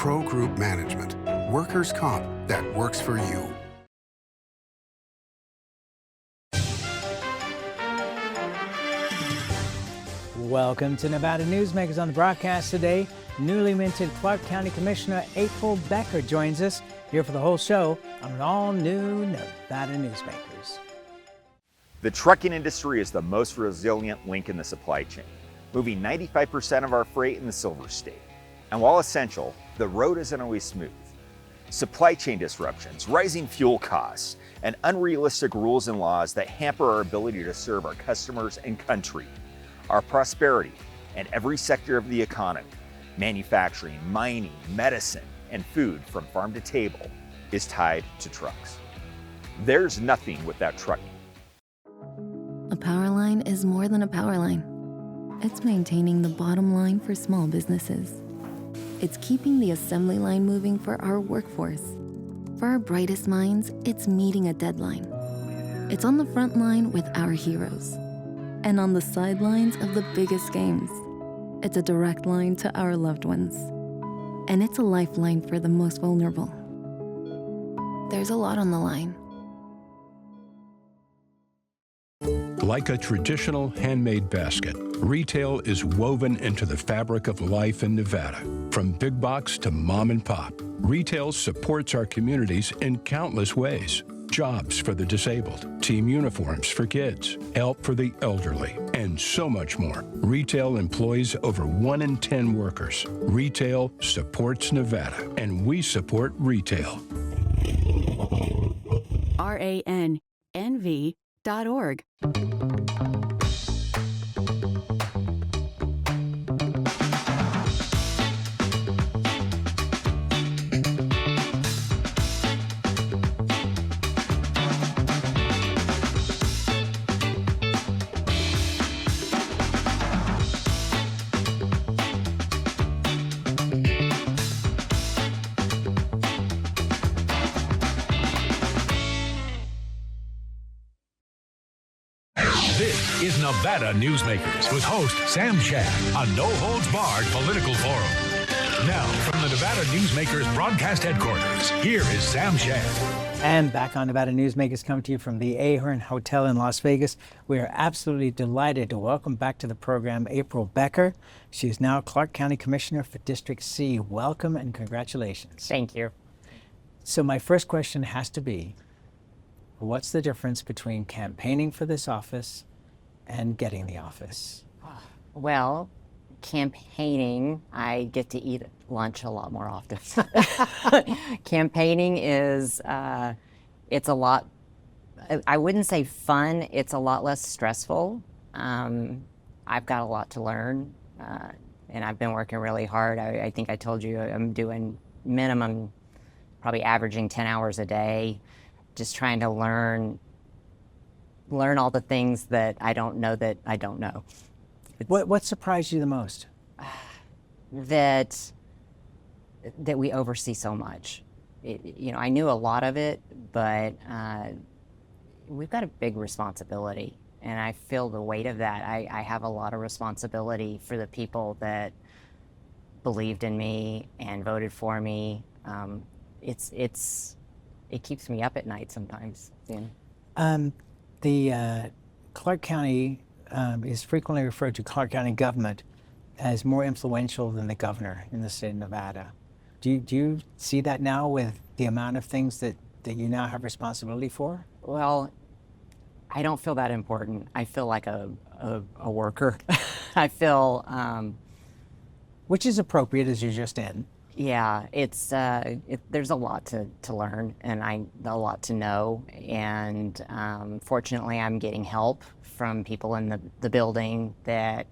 Pro Group Management. Workers' comp that works for you. Welcome to Nevada Newsmakers. On the broadcast today, newly minted Clark County Commissioner April Becker joins us here for the whole show on an all-new Nevada Newsmakers. The trucking industry is the most resilient link in the supply chain, moving 95% of our freight in the Silver State. And while essential, the road isn't always smooth. Supply chain disruptions, rising fuel costs, and unrealistic rules and laws that hamper our ability to serve our customers and country. Our prosperity in every sector of the economy, manufacturing, mining, medicine, and food from farm to table, is tied to trucks. There's nothing without trucking. A power line is more than a power line. It's maintaining the bottom line for small businesses. It's keeping the assembly line moving for our workforce. For our brightest minds, it's meeting a deadline. It's on the front line with our heroes. And on the sidelines of the biggest games. It's a direct line to our loved ones. And it's a lifeline for the most vulnerable. There's a lot on the line. Like a traditional handmade basket, retail is woven into the fabric of life in Nevada. From big box to mom and pop, retail supports our communities in countless ways. Jobs for the disabled, team uniforms for kids, help for the elderly, and so much more. Retail employs over 1 in 10 workers. Retail supports Nevada, and we support retail. RANNV.org. This is Nevada Newsmakers with host Sam Shad, a no-holds-barred political forum. Now, from the Nevada Newsmakers broadcast headquarters, here is Sam Shad. And back on Nevada Newsmakers, coming to you from the Ahern Hotel in Las Vegas. We are absolutely delighted to welcome back to the program April Becker. She is now Clark County Commissioner for District C. Welcome and congratulations. Thank you. So my first question has to be, what's the difference between campaigning for this office and getting the office? Well, campaigning, I get to eat lunch a lot more often. Campaigning is, it's a lot, I wouldn't say fun, it's a lot less stressful. I've got a lot to learn, and I've been working really hard. I think I told you I'm doing minimum, probably averaging 10 hours a day, just trying to learn all the things that I don't know that I don't know. What surprised you the most? That we oversee so much. I knew a lot of it, but we've got a big responsibility, and I feel the weight of that. I have a lot of responsibility for the people that believed in me and voted for me. It keeps me up at night sometimes. The Clark County is frequently referred to Clark County government as more influential than the governor in the state of Nevada. Do you see that now with the amount of things that you now have responsibility for? Well, I don't feel that important. I feel like a worker. I feel... Which is appropriate as you're just in. Yeah, there's a lot to learn and a lot to know, and fortunately I'm getting help from people in the building that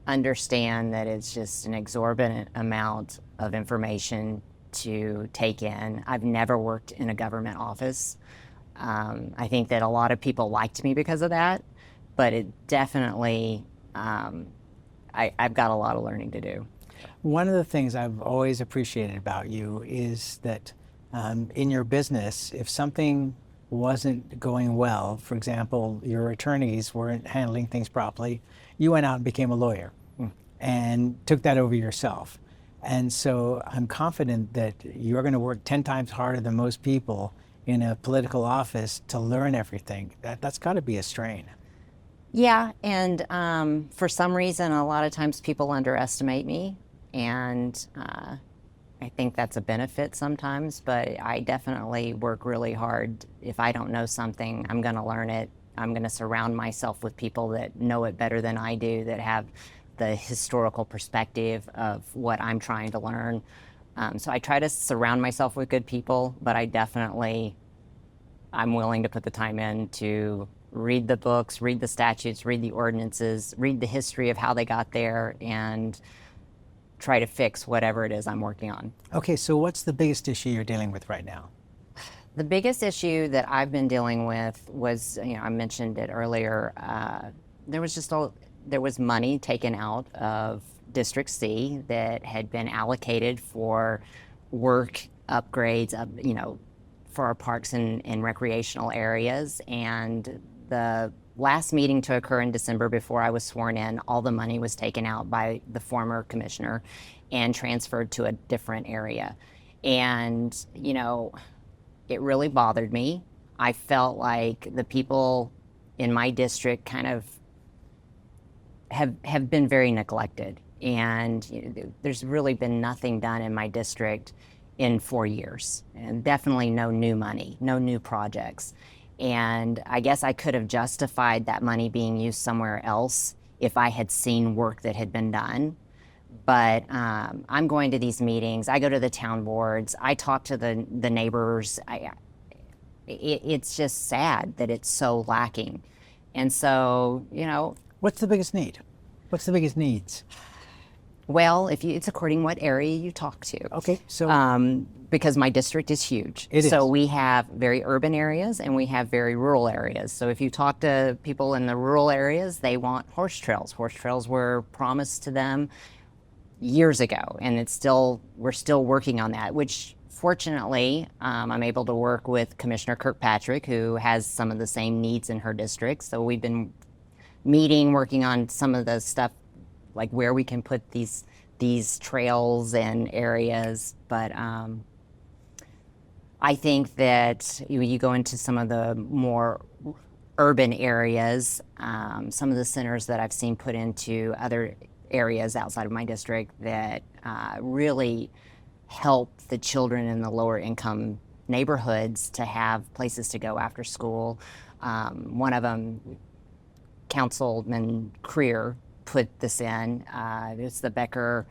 understand that it's just an exorbitant amount of information to take in. I've never worked in a government office. I think that a lot of people liked me because of that, but it definitely, I've got a lot of learning to do. One of the things I've always appreciated about you is that in your business, if something wasn't going well, for example, your attorneys weren't handling things properly, you went out and became a lawyer and took that over yourself. And so I'm confident that you're going to work 10 times harder than most people in a political office to learn everything. That's got to be a strain. Yeah, and for some reason, a lot of times people underestimate me, and I think that's a benefit sometimes, but I definitely work really hard. If I don't know something, I'm going to learn it. I'm going to surround myself with people that know it better than I do, that have the historical perspective of what I'm trying to learn. So I try to surround myself with good people, but I'm willing to put the time in to read the books, read the statutes, read the ordinances, read the history of how they got there, and try to fix whatever it is I'm working on. Okay, so what's the biggest issue you're dealing with right now? The biggest issue that I've been dealing with was, I mentioned it earlier, there was money taken out of District C that had been allocated for work upgrades, for our parks and recreational areas. And the last meeting to occur in December before I was sworn in, all the money was taken out by the former commissioner and transferred to a different area. And, it really bothered me. I felt like the people in my district kind of have been very neglected. And there's really been nothing done in my district in 4 years, and definitely no new money, no new projects. And I guess I could have justified that money being used somewhere else if I had seen work that had been done. But I'm going to these meetings, I go to the town boards, I talk to the neighbors. It's just sad that it's so lacking. And so, What's the biggest need? What's the biggest needs? Well, it's according what area you talk to. Okay, so because my district is huge. It is. So we have very urban areas and we have very rural areas. So if you talk to people in the rural areas, they want horse trails. Horse trails were promised to them years ago, and we're still working on that, which fortunately, I'm able to work with Commissioner Kirkpatrick, who has some of the same needs in her district. So we've been meeting, working on some of the stuff, like where we can put these trails and areas. But I think that you go into some of the more urban areas, some of the centers that I've seen put into other areas outside of my district that really help the children in the lower income neighborhoods to have places to go after school. One of them, Councilman Creer, put this in. It's the Becker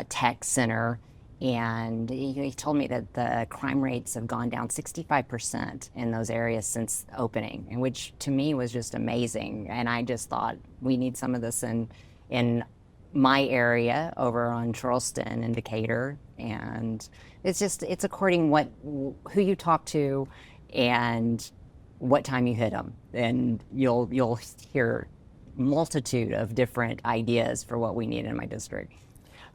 Tech Center. And he told me that the crime rates have gone down 65% in those areas since opening, and which to me was just amazing. And I just thought we need some of this in my area over on Charleston and Decatur. And it's according who you talk to and what time you hit them, and you'll hear multitude of different ideas for what we need in my district.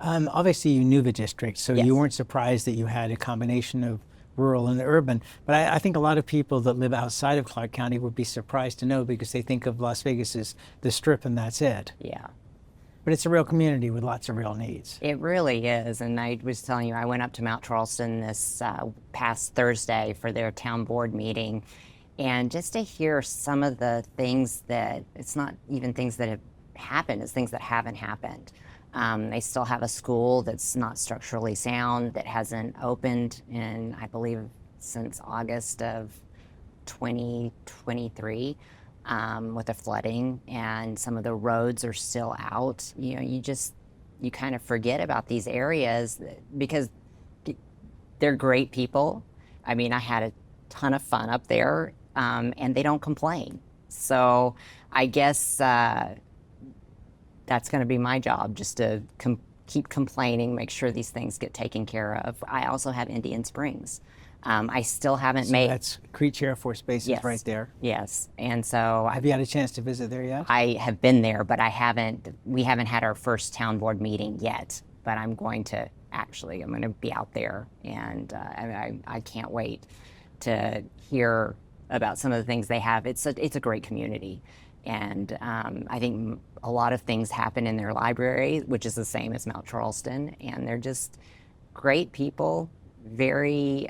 Obviously, you knew the district, so Yes. you weren't surprised that you had a combination of rural and urban. But I think a lot of people that live outside of Clark County would be surprised to know, because they think of Las Vegas as the Strip and that's it. Yeah. But it's a real community with lots of real needs. It really is. And I was telling you, I went up to Mount Charleston this past Thursday for their town board meeting. And just to hear some of the things that, it's not even things that have happened, it's things that haven't happened. They still have a school that's not structurally sound, that hasn't opened in, I believe, since August of 2023. With the flooding, and some of the roads are still out. You kind of forget about these areas because they're great people. I mean, I had a ton of fun up there, and they don't complain. So I guess that's going to be my job, just to keep complaining, make sure these things get taken care of. I also have Indian Springs. I still haven't made. That's Creech Air Force Base, Yes. is right there. Yes, and so Have you had a chance to visit there yet? I have been there, but we haven't had our first town board meeting yet. But I'm going to be out there, and I can't wait to hear about some of the things they have. It's a great community, and I think a lot of things happen in their library, which is the same as Mount Charleston, and they're just great people, very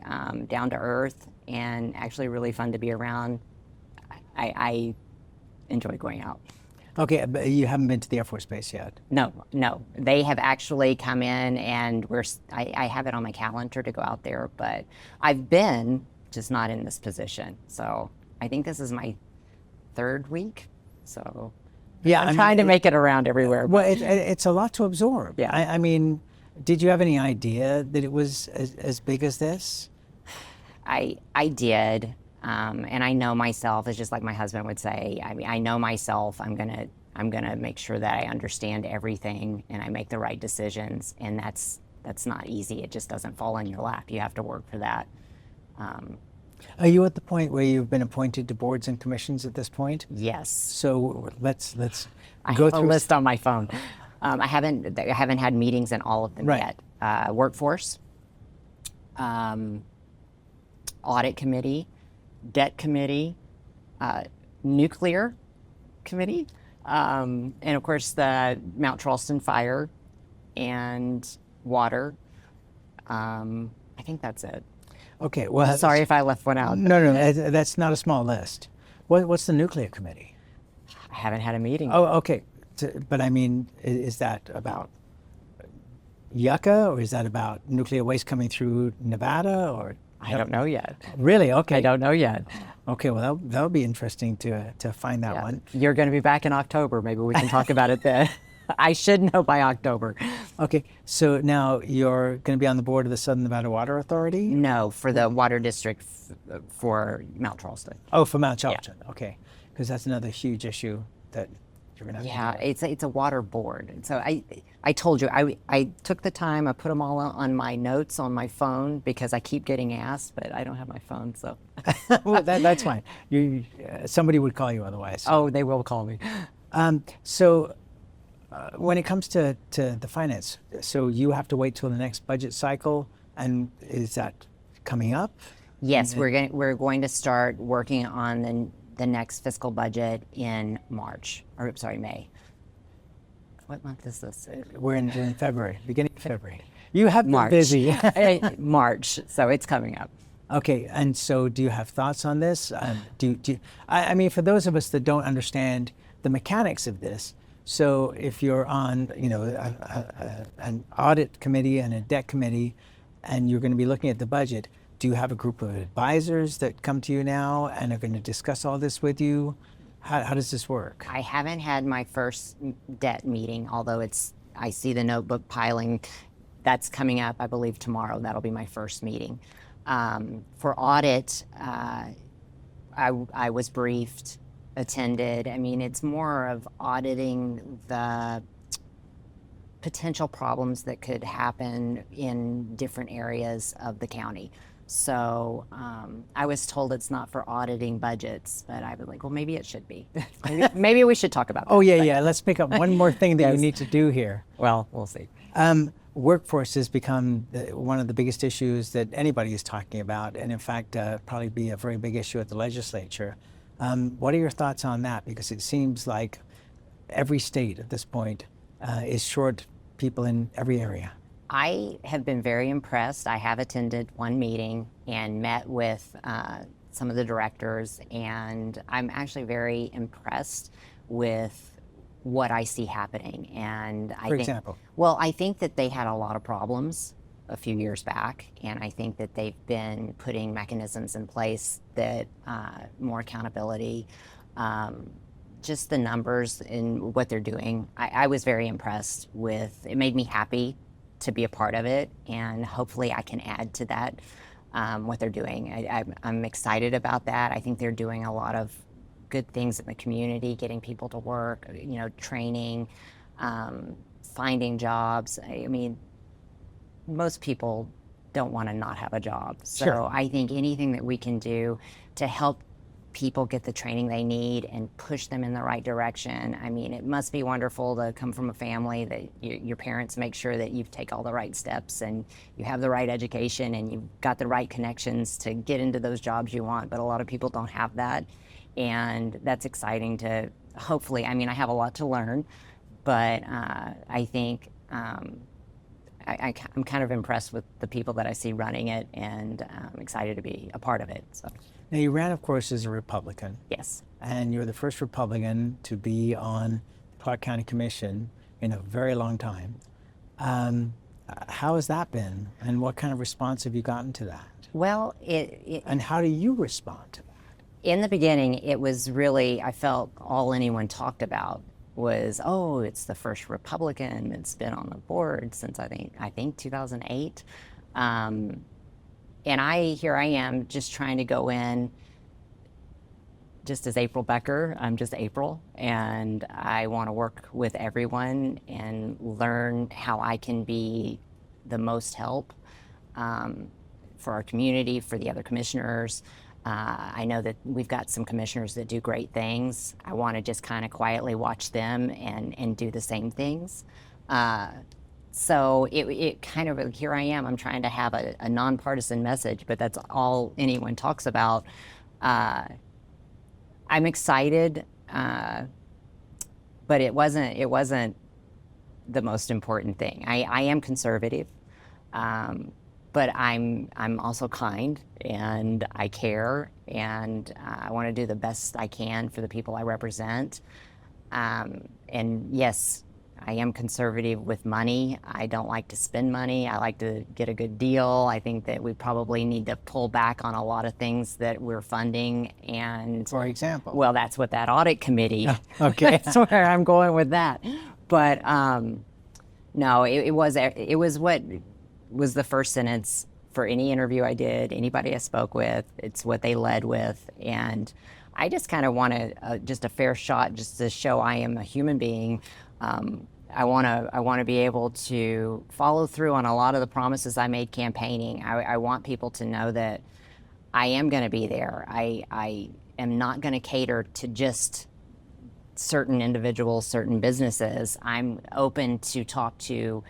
down to earth, and actually really fun to be around. I enjoy going out. Okay, but you haven't been to the Air Force Base yet. No, they have actually come in, and I have it on my calendar to go out there, but I've been just not in this position. So I think this is my 3rd week. So Yeah, I'm trying to make it around everywhere. Well, it's a lot to absorb. Yeah. I mean, did you have any idea that it was as big as this? I did, and I know myself. It's just like my husband would say. I mean, I know myself. I'm gonna make sure that I understand everything and I make the right decisions. And that's not easy. It just doesn't fall in your lap. You have to work for that. Are you at the point where you've been appointed to boards and commissions at this point? Yes. So let's I go have through a list on my phone. I haven't had meetings in all of them Right. yet. Workforce, audit committee, debt committee, nuclear committee, and of course the Mount Charleston fire and water. I think that's it. Okay. Well, Sorry if I left one out. No, that's not a small list. What's the nuclear committee? I haven't had a meeting. Oh, okay. But I mean, is that about Yucca, or is that about nuclear waste coming through Nevada, or? I don't know yet. Really? Okay. I don't know yet. Okay, well, that'll be interesting to find that one. You're going to be back in October. Maybe we can talk about it then. I should know by October. Okay, so now you're going to be on the board of the Southern Nevada Water Authority? No, for the water district for Mount Charleston. Oh, for Mount Charleston. Okay, because that's another huge issue that you're going to have to deal with. It's a water board. And so I told you, I took the time, I put them all on my notes on my phone because I keep getting asked, but I don't have my phone, so. Well, that's fine. Somebody would call you otherwise. Oh, they will call me. When it comes to the finance, so you have to wait till the next budget cycle, and is that coming up? Yes, we're going to start working on the next fiscal budget in May. What month is this? We're in February, beginning of February. You have been March. busy. March, so it's coming up. Okay, and so do you have thoughts on this? I mean, for those of us that don't understand the mechanics of this, so if you're on, an audit committee and a debt committee, and you're going to be looking at the budget, do you have a group of advisors that come to you now and are going to discuss all this with you? How does this work? I haven't had my first debt meeting, although I see the notebook piling. That's coming up, I believe, tomorrow. That'll be my first meeting. For audit, I was briefed, attended. I mean, it's more of auditing the potential problems that could happen in different areas of the county. So I was told it's not for auditing budgets, but I was like, well, maybe it should be. maybe we should talk about that. Oh, yeah. Let's pick up one more thing that you need to do here. Well, we'll see. Workforce has become one of the biggest issues that anybody is talking about, and in fact, probably be a very big issue at the legislature. What are your thoughts on that? Because it seems like every state at this point is short people in every area. I have been very impressed. I have attended one meeting and met with some of the directors, and I'm actually very impressed with what I see happening. And I For think, example? well, I think that they had a lot of problems a few years back, and I think that they've been putting mechanisms in place that more accountability, just the numbers and what they're doing. I was very impressed with. It made me happy to be a part of it, and hopefully I can add to that what they're doing. I'm excited about that. I think they're doing a lot of good things in the community, getting people to work, training, finding jobs. I mean, most people don't want to not have a job. So Sure. I think anything that we can do to help people get the training they need and push them in the right direction. I mean, it must be wonderful to come from a family that your parents make sure that you take all the right steps and you have the right education and you've got the right connections to get into those jobs you want. But a lot of people don't have that. And that's exciting to hopefully, I mean, I have a lot to learn, but I think I'm kind of impressed with the people that I see running it, and I'm excited to be a part of it. So. Now, you ran, of course, as a Republican. Yes. And you're the first Republican to be on the Clark County Commission in a very long time. How has that been, and what kind of response have you gotten to that? Well, and how do you respond to that? In the beginning, it was really, I felt all anyone talked about was, oh, it's the first Republican that's been on the board since I think 2008. And here I am just trying to go in just as April Becker. I'm just April, and I want to work with everyone and learn how I can be the most help for our community, for the other commissioners. I know that we've got some commissioners that do great things. I want to just kind of quietly watch them and do the same things. So it kind of, here I am, I'm trying to have a nonpartisan message, but that's all anyone talks about. I'm excited, but it wasn't the most important thing. I am conservative, but I'm also kind, and I care, and I want to do the best I can for the people I represent. And yes, I am conservative with money. I don't like to spend money. I like to get a good deal. I think that we probably need to pull back on a lot of things that we're funding. And for example, well, that's what that audit committee. Okay, that's where I'm going with that. But no, it was what was the first sentence for any interview I did, anybody I spoke with. It's what they led with, and I just kind of wanted just a fair shot, just to show I am a human being. I want to be able to follow through on a lot of the promises I made campaigning. I want people to know that I am going to be there. I am not going to cater to just certain individuals, certain businesses. I'm open to talk to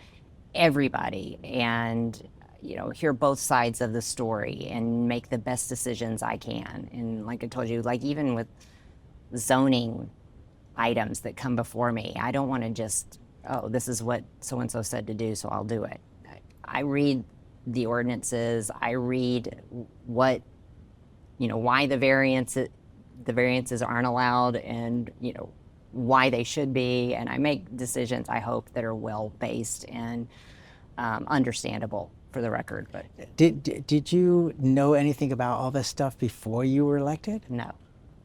everybody and, you know, hear both sides of the story and make the best decisions I can. And like I told you, like even with zoning items that come before me, I don't want to just, oh, this is what so-and-so said to do, so I'll do it. I read the ordinances, I read what, you know, why the variances aren't allowed, and, you know, why they should be, and I make decisions, I hope, that are well-based and understandable for the record. But did you know anything about all this stuff before you were elected? No.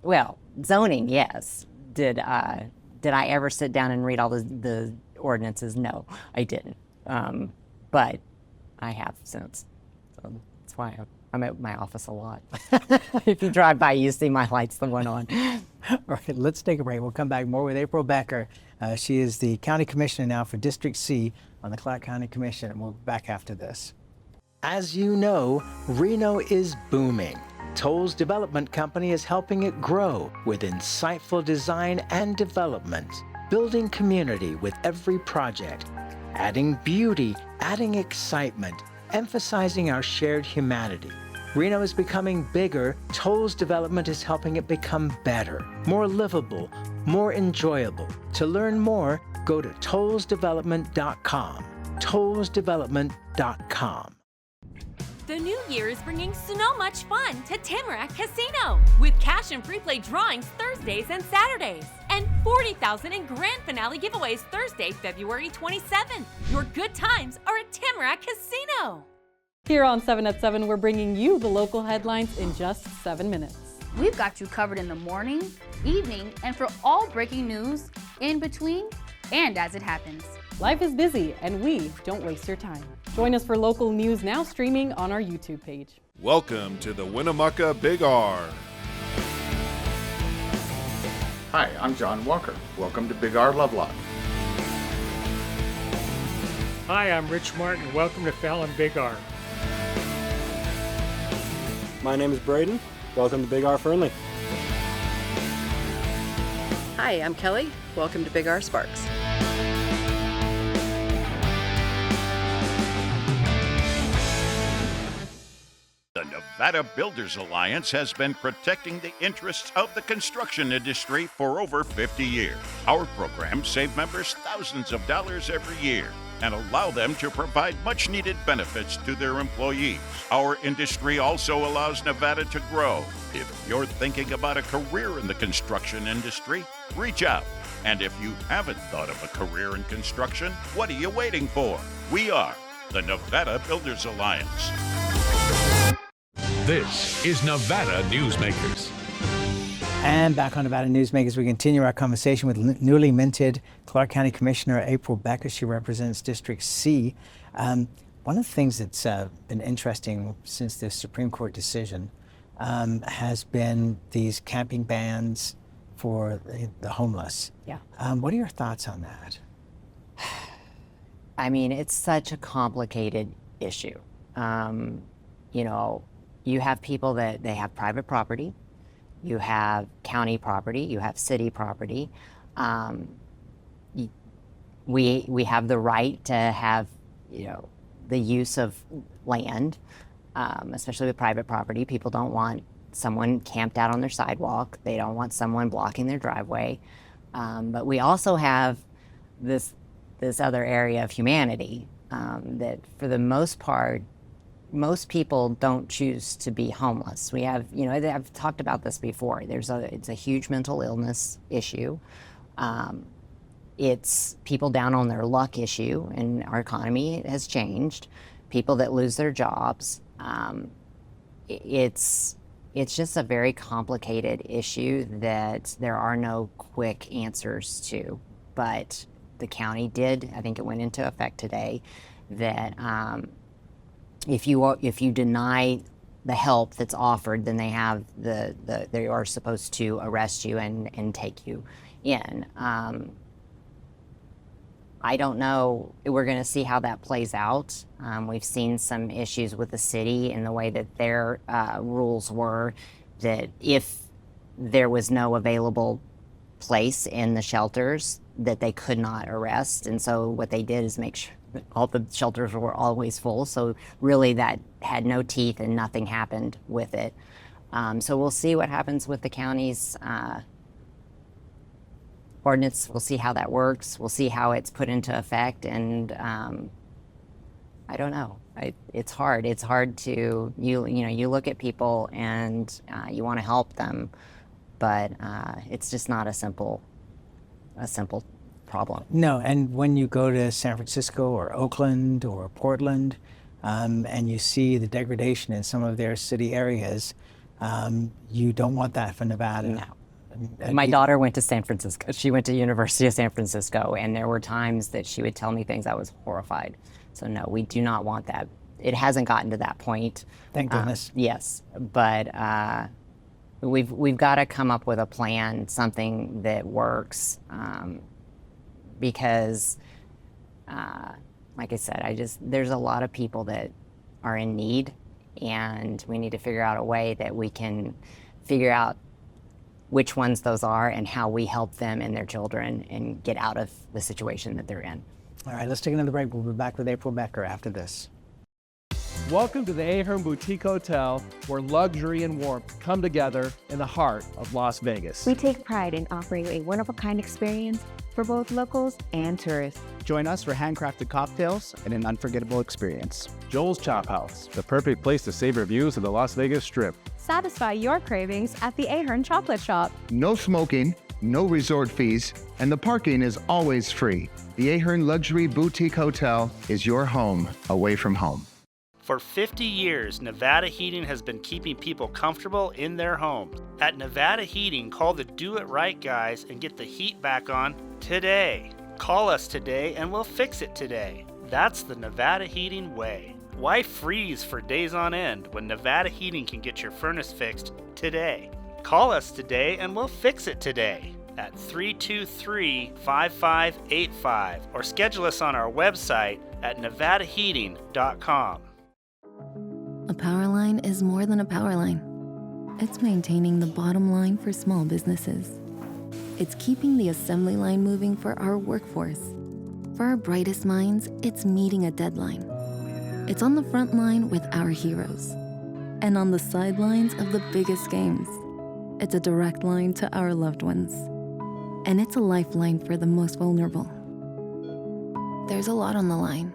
Well, zoning, yes. Did I ever sit down and read all the ordinances? No, I didn't. But I have since. So that's why I'm at my office a lot. If you drive by, you see my lights, the one on. All right, let's take a break. We'll come back more with April Becker. She is the county commissioner now for District C on the Clark County Commission, and we'll be back after this. As you know, Reno is booming. Toll's development company is helping it grow with insightful design and development, building community with every project, adding beauty, adding excitement, emphasizing our shared humanity. Reno is becoming bigger. Toll's development is helping it become better, more livable, more enjoyable. To learn more, go to tollsdevelopment.com. tollsdevelopment.com. The new year is bringing so much fun to Tamarack Casino with cash and free play drawings Thursdays and Saturdays, and $40,000 in grand finale giveaways Thursday, February 27th. Your good times are at Tamarack Casino. Here on 7 at 7, we're bringing you the local headlines in just 7 minutes. We've got you covered in the morning, evening, and for all breaking news, in between, and as it happens. Life is busy, and we don't waste your time. Join us for local news now streaming on our YouTube page. Welcome to the Winnemucca Big R. Hi, I'm John Walker. Welcome to Big R Lovelock. Hi, I'm Rich Martin. Welcome to Fallon Big R. My name is Braden. Welcome to Big R Fernley. Hi, I'm Kelly. Welcome to Big R Sparks. The Nevada Builders Alliance has been protecting the interests of the construction industry for over 50 years. Our programs save members thousands of dollars every year and allow them to provide much-needed benefits to their employees. Our industry also allows Nevada to grow. If you're thinking about a career in the construction industry, reach out. And if you haven't thought of a career in construction, what are you waiting for? We are the Nevada Builders Alliance. This is Nevada Newsmakers. And back on Nevada Newsmakers, we continue our conversation with newly minted Clark County Commissioner April Becker. She represents District C. One of the things that's been interesting since the Supreme Court decision has been these camping bans for the homeless. Yeah. What are your thoughts on that? I mean, it's such a complicated issue. You know, you have people that they have private property, you have county property, you have city property. We have the right to have, you know, the use of land, especially with private property. People don't want someone camped out on their sidewalk. They don't want someone blocking their driveway. But we also have this other area of humanity that, for the most part, most people don't choose to be homeless. We have, you know, I've talked about this before. It's a huge mental illness issue. It's people down on their luck issue, and our economy has changed. People that lose their jobs. It's just a very complicated issue that there are no quick answers to. But the county did, I think it went into effect today, that if you deny the help that's offered, then they have they are supposed to arrest you and take you in. I don't know. We're going to see how that plays out. We've seen some issues with the city in the way that their rules were, that if there was no available place in the shelters, that they could not arrest. And so what they did is make sure that all the shelters were always full. So really that had no teeth and nothing happened with it. So we'll see what happens with the county's ordinance. We'll see how that works. We'll see how it's put into effect. And I don't know. It's hard. It's hard to, you look at people and you want to help them, but it's just not a simple problem. No, and when you go to San Francisco or Oakland or Portland, and you see the degradation in some of their city areas, you don't want that for Nevada. No. My daughter went to San Francisco. She went to University of San Francisco, and there were times that she would tell me things I was horrified. So no, we do not want that. It hasn't gotten to that point. Thank goodness. Yes, but we've got to come up with a plan, something that works, because, like I said, there's a lot of people that are in need, and we need to figure out a way that we can figure out which ones those are and how we help them and their children and get out of the situation that they're in. All right, let's take another break. We'll be back with April Becker after this. Welcome to the Ahern Boutique Hotel, where luxury and warmth come together in the heart of Las Vegas. We take pride in offering a one-of-a-kind experience for both locals and tourists. Join us for handcrafted cocktails and an unforgettable experience. Joel's Chop House, the perfect place to savor views of the Las Vegas Strip. Satisfy your cravings at the Ahern Chocolate Shop. No smoking, no resort fees, and the parking is always free. The Ahern Luxury Boutique Hotel is your home away from home. For 50 years, Nevada Heating has been keeping people comfortable in their homes. At Nevada Heating, call the Do It Right guys and get the heat back on today. Call us today and we'll fix it today. That's the Nevada Heating way. Why freeze for days on end when Nevada Heating can get your furnace fixed today? Call us today and we'll fix it today at 323-5585 or schedule us on our website at nevadaheating.com. A power line is more than a power line. It's maintaining the bottom line for small businesses. It's keeping the assembly line moving for our workforce. For our brightest minds, it's meeting a deadline. It's on the front line with our heroes. and on the sidelines of the biggest games. It's a direct line to our loved ones. And it's a lifeline for the most vulnerable. There's a lot on the line.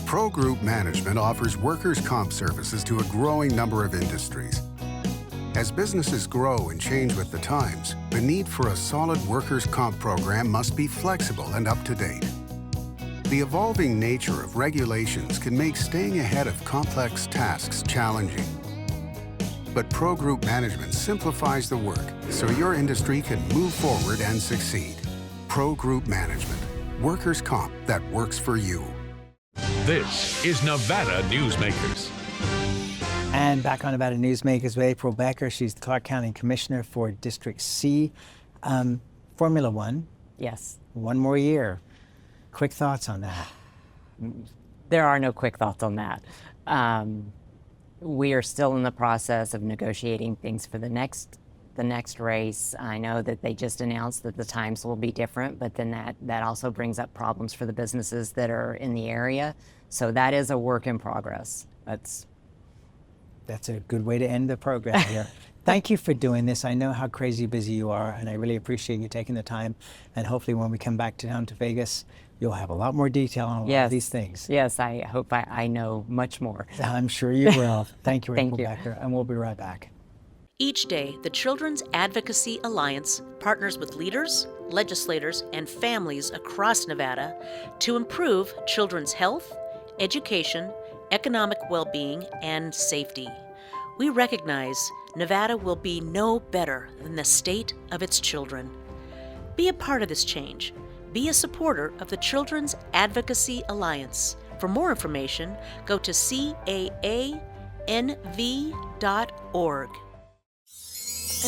Pro Group Management offers workers' comp services to a growing number of industries. As businesses grow and change with the times, the need for a solid workers' comp program must be flexible and up to date. The evolving nature of regulations can make staying ahead of complex tasks challenging. But Pro Group Management simplifies the work so your industry can move forward and succeed. Pro Group Management, workers' comp that works for you. This is Nevada Newsmakers. And back on Nevada Newsmakers with April Becker. She's the Clark County Commissioner for District C. Formula One. Yes. One more year. Quick thoughts on that? There are no quick thoughts on that. We are still in the process of negotiating things for the next race. I know that they just announced that the times will be different, but then that also brings up problems for the businesses that are in the area. So that is a work in progress. That's a good way to end the program here. Thank you for doing this. I know how crazy busy you are, and I really appreciate you taking the time. And hopefully when we come back down to Vegas, you'll have a lot more detail on a lot of these things. Yes, I hope I know much more. I'm sure you will. Thank you, April Thank you. Becker, and we'll be right back. Each day, the Children's Advocacy Alliance partners with leaders, legislators, and families across Nevada to improve children's health, education, economic well-being, and safety. We recognize Nevada will be no better than the state of its children. Be a part of this change. Be a supporter of the Children's Advocacy Alliance. For more information, go to caanv.org.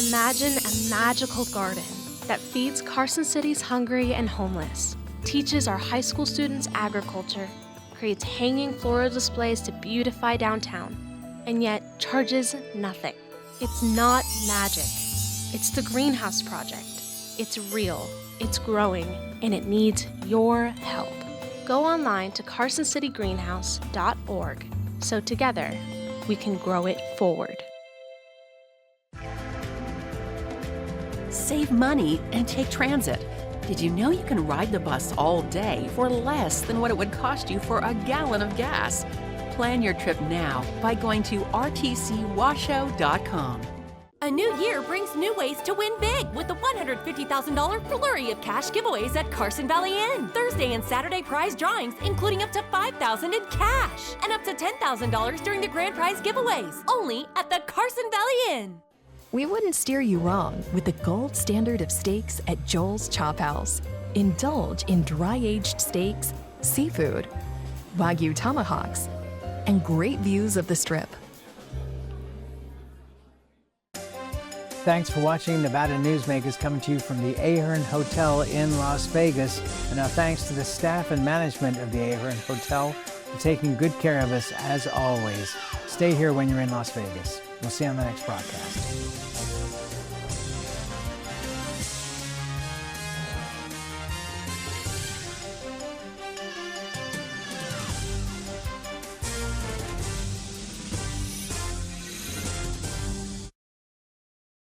Imagine a magical garden that feeds Carson City's hungry and homeless, teaches our high school students agriculture, creates hanging floral displays to beautify downtown, and yet charges nothing. It's not magic. It's the Greenhouse Project. It's real, it's growing, and it needs your help. Go online to carsоncitygreenhouse.org so together we can grow it forward. Save money and take transit. Did you know you can ride the bus all day for less than what it would cost you for a gallon of gas? Plan your trip now by going to rtcwashoe.com. A new year brings new ways to win big with the $150,000 flurry of cash giveaways at Carson Valley Inn. Thursday and Saturday prize drawings, including up to $5,000 in cash and up to $10,000 during the grand prize giveaways, only at the Carson Valley Inn. We wouldn't steer you wrong with the gold standard of steaks at Joel's Chop House. Indulge in dry-aged steaks, seafood, Wagyu tomahawks, and great views of the Strip. Thanks for watching Nevada Newsmakers, coming to you from the Ahern Hotel in Las Vegas. And our thanks to the staff and management of the Ahern Hotel for taking good care of us as always. Stay here when you're in Las Vegas. We'll see you on the next broadcast.